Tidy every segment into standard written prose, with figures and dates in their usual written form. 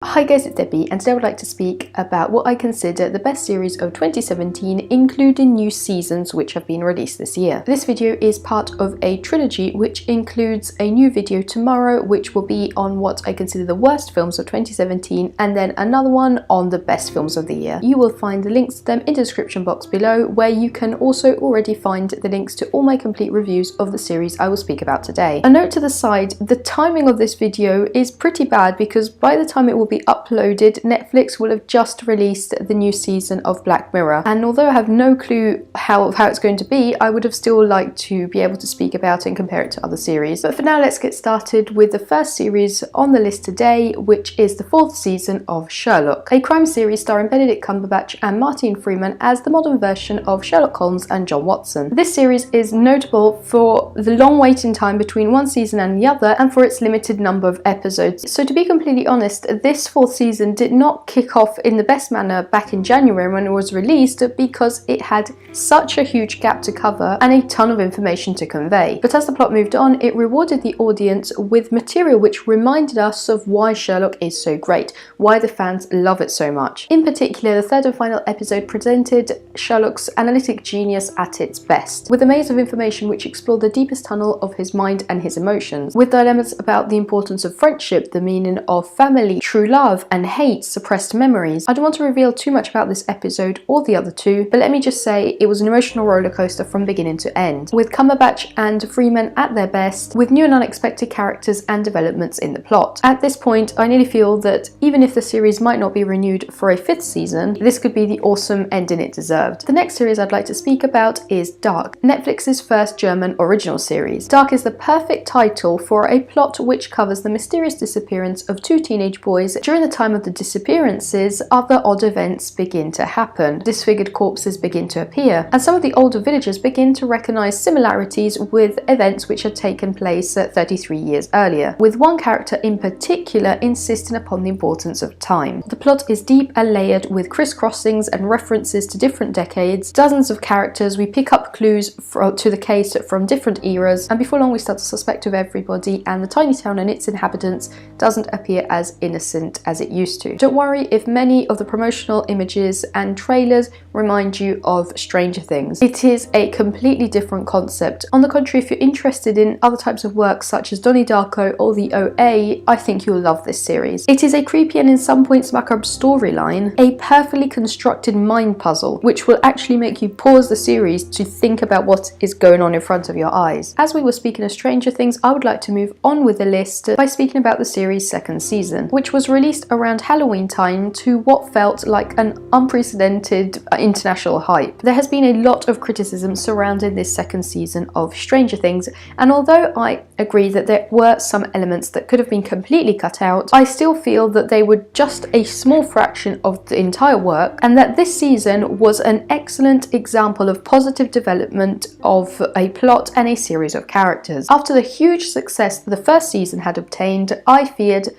Hi guys, it's Debbie, and today I would like to speak about what I consider the best series of 2017, including new seasons which have been released this year. This video is part of a trilogy which includes a new video tomorrow which will be on what I consider the worst films of 2017 and then another one on the best films of the year. You will find the links to them in the description box below, where you can also already find the links to all my complete reviews of the series I will speak about today. A note to the side, the timing of this video is pretty bad because by the time it will be uploaded, Netflix will have just released the new season of Black Mirror, and although I have no clue how it's going to be, I would have still liked to be able to speak about it and compare it to other series. But for now, let's get started with the first series on the list today, which is the fourth season of Sherlock, a crime series starring Benedict Cumberbatch and Martin Freeman as the modern version of Sherlock Holmes and John Watson. This series is notable for the long waiting time between one season and the other, and for its limited number of episodes. So to be completely honest, this fourth season did not kick off in the best manner back in January when it was released, because it had such a huge gap to cover and a ton of information to convey. But as the plot moved on, it rewarded the audience with material which reminded us of why Sherlock is so great, why the fans love it so much. In particular, the third and final episode presented Sherlock's analytic genius at its best, with a maze of information which explored the deepest tunnel of his mind and his emotions, with dilemmas about the importance of friendship, the meaning of family, true love, and hate, suppressed memories. I don't want to reveal too much about this episode or the other two, but let me just say it was an emotional roller coaster from beginning to end, with Cumberbatch and Freeman at their best, with new and unexpected characters and developments in the plot. At this point, I nearly feel that even if the series might not be renewed for a fifth season, this could be the awesome ending it deserved. The next series I'd like to speak about is Dark, Netflix's first German original series. Dark is the perfect title for a plot which covers the mysterious disappearance of two teenage boys. During the time of the disappearances, other odd events begin to happen. Disfigured corpses begin to appear, and some of the older villagers begin to recognize similarities with events which had taken place 33 years earlier, with one character in particular insisting upon the importance of time. The plot is deep and layered with crisscrossings and references to different decades, dozens of characters, we pick up clues to the case from different eras, and before long we start to suspect of everybody, and the tiny town and its inhabitants doesn't appear as innocent as it used to. Don't worry if many of the promotional images and trailers remind you of Stranger Things. It is a completely different concept. On the contrary, if you're interested in other types of work such as Donnie Darko or the OA, I think you'll love this series. It is a creepy and in some points macabre storyline, a perfectly constructed mind puzzle which will actually make you pause the series to think about what is going on in front of your eyes. As we were speaking of Stranger Things, I would like to move on with the list by speaking about the series' second season, which was released around Halloween time to what felt like an unprecedented international hype. There has been a lot of criticism surrounding this second season of Stranger Things, and although I agree that there were some elements that could have been completely cut out, I still feel that they were just a small fraction of the entire work, and that this season was an excellent example of positive development of a plot and a series of characters. After the huge success that the first season had obtained, I feared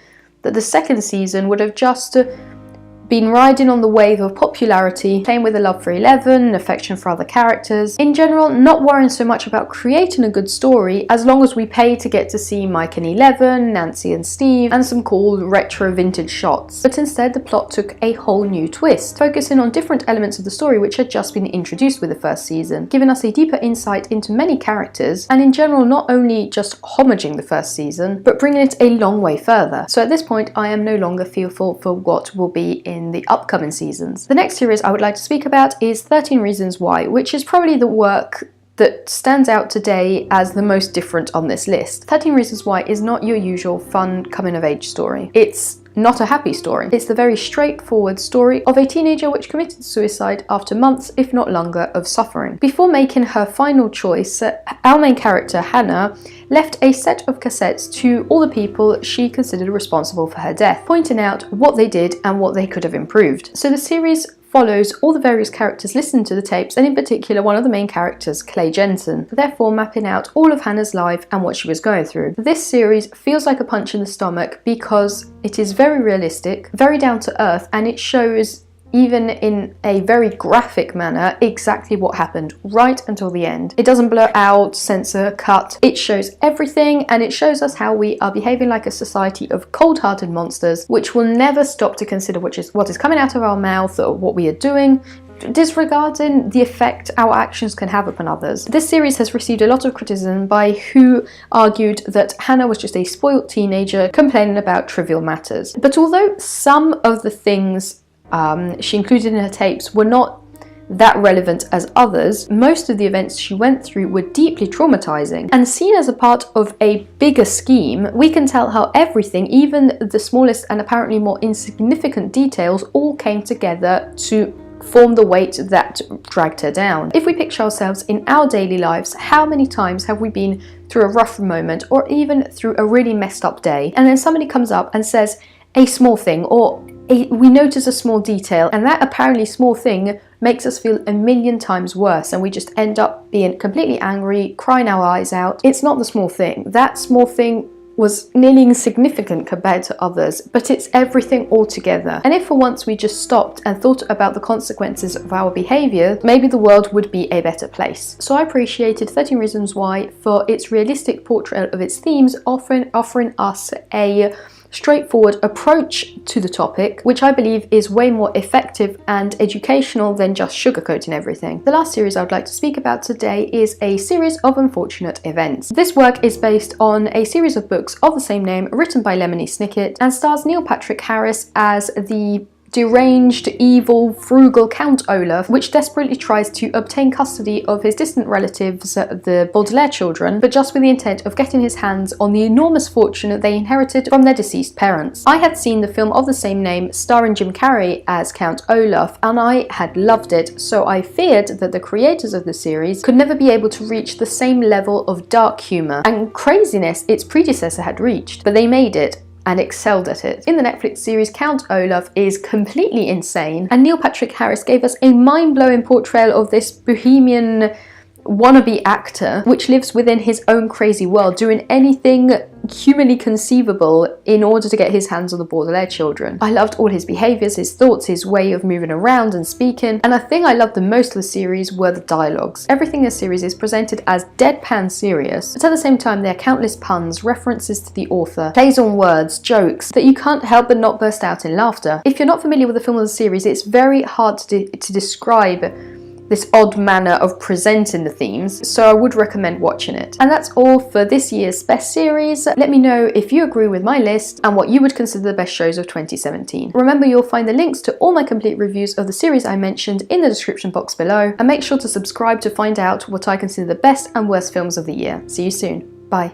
that the second season would have just been riding on the wave of popularity, playing with a love for Eleven, an affection for other characters. In general, not worrying so much about creating a good story as long as we pay to get to see Mike and Eleven, Nancy and Steve, and some cool retro vintage shots. But instead, the plot took a whole new twist, focusing on different elements of the story which had just been introduced with the first season, giving us a deeper insight into many characters, and in general not only just homaging the first season, but bringing it a long way further. So at this point, I am no longer fearful for what will be in the upcoming seasons. The next series I would like to speak about is 13 Reasons Why, which is probably the work that stands out today as the most different on this list. 13 Reasons Why is not your usual fun coming-of-age story. It's not a happy story. It's the very straightforward story of a teenager which committed suicide after months, if not longer, of suffering. Before making her final choice, our main character, Hannah, left a set of cassettes to all the people she considered responsible for her death, pointing out what they did and what they could have improved. So the series follows all the various characters listening to the tapes, and in particular one of the main characters, Clay Jensen, therefore mapping out all of Hannah's life and what she was going through. This series feels like a punch in the stomach because it is very realistic, very down to earth, and it shows even in a very graphic manner, exactly what happened right until the end. It doesn't blur out, censor, cut. It shows everything, and it shows us how we are behaving like a society of cold-hearted monsters, which will never stop to consider what is coming out of our mouth or what we are doing, disregarding the effect our actions can have upon others. This series has received a lot of criticism by who argued that Hannah was just a spoiled teenager complaining about trivial matters. But although some of the things she included in her tapes were not that relevant as others, most of the events she went through were deeply traumatizing, and seen as a part of a bigger scheme, we can tell how everything, even the smallest and apparently more insignificant details, all came together to form the weight that dragged her down. If we picture ourselves in our daily lives, how many times have we been through a rough moment or even through a really messed up day, and then somebody comes up and says a small thing, or we notice a small detail, and that apparently small thing makes us feel a million times worse, and we just end up being completely angry, crying our eyes out. It's not the small thing. That small thing was nearly insignificant compared to others, but it's everything all together. And if for once we just stopped and thought about the consequences of our behaviour, maybe the world would be a better place. So I appreciated 13 Reasons Why for its realistic portrayal of its themes, offering us a straightforward approach to the topic, which I believe is way more effective and educational than just sugarcoating everything. The last series I would like to speak about today is a series of unfortunate events. This work is based on a series of books of the same name written by Lemony Snicket and stars Neil Patrick Harris as the deranged, evil, frugal Count Olaf, which desperately tries to obtain custody of his distant relatives, the Baudelaire children, but just with the intent of getting his hands on the enormous fortune that they inherited from their deceased parents. I had seen the film of the same name starring Jim Carrey as Count Olaf, and I had loved it, so I feared that the creators of the series could never be able to reach the same level of dark humour and craziness its predecessor had reached, but they made it and excelled at it. In the Netflix series, Count Olaf is completely insane, and Neil Patrick Harris gave us a mind-blowing portrayal of this bohemian wannabe actor which lives within his own crazy world, doing anything humanly conceivable in order to get his hands on the Baudelaire children. I loved all his behaviours, his thoughts, his way of moving around and speaking, and the thing I loved the most of the series were the dialogues. Everything in the series is presented as deadpan serious, but at the same time there are countless puns, references to the author, plays on words, jokes, that you can't help but not burst out in laughter. If you're not familiar with the film or the series, it's very hard to describe this odd manner of presenting the themes, so I would recommend watching it. And that's all for this year's best series. Let me know if you agree with my list and what you would consider the best shows of 2017. Remember, you'll find the links to all my complete reviews of the series I mentioned in the description box below, and make sure to subscribe to find out what I consider the best and worst films of the year. See you soon. Bye.